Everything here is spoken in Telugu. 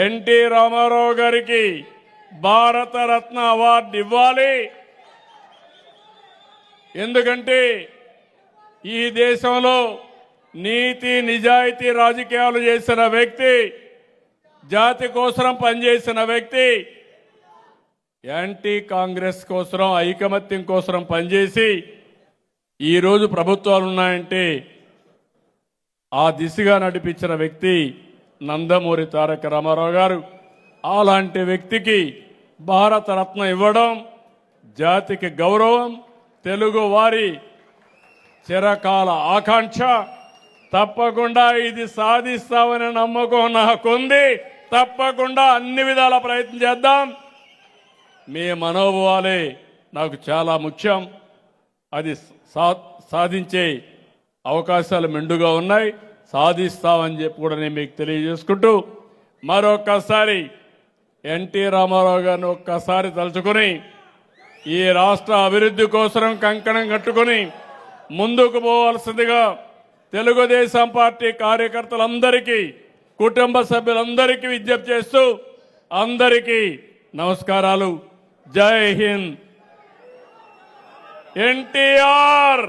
ఎన్టీ రామారావు గారికి భారతరత్న అవార్డు ఇవ్వాలి. ఎందుకంటే ఈ దేశంలో నీతి నిజాయితీ రాజకీయాలు చేసిన వ్యక్తి, జాతి కోసం పనిచేసిన వ్యక్తి, యాంటీ కాంగ్రెస్ కోసం ఐకమత్యం కోసం పనిచేసి ఈరోజు ప్రభుత్వాలు ఉన్నాయంటే ఆ దిశగా నడిపించిన వ్యక్తి నందమూరి తారక రామారావు గారు. అలాంటి వ్యక్తికి భారతరత్న ఇవ్వడం జాతికి గౌరవం, తెలుగు వారి చిరకాల ఆకాంక్ష. తప్పకుండా ఇది సాధిస్తామనే నమ్మకం నాకుంది. తప్పకుండా అన్ని విధాల ప్రయత్నం చేద్దాం. మీ మనోభావాలే నాకు చాలా ముఖ్యం. అది సాధించే అవకాశాలు మెండుగా ఉన్నాయి. సాధిస్తామని చెప్పి కూడా నేను మీకు తెలియజేసుకుంటూ మరొక్కసారి ఎన్టీ రామారావు గారిని ఒక్కసారి తలుచుకుని ఈ రాష్ట్ర అభివృద్ధి కోసం కంకణం కట్టుకుని ముందుకు పోవాల్సిందిగా తెలుగుదేశం పార్టీ కార్యకర్తలందరికీ, కుటుంబ సభ్యులందరికీ విజ్ఞప్తి చేస్తూ అందరికీ నమస్కారాలు. జై హింద్. ఎన్టీఆర్.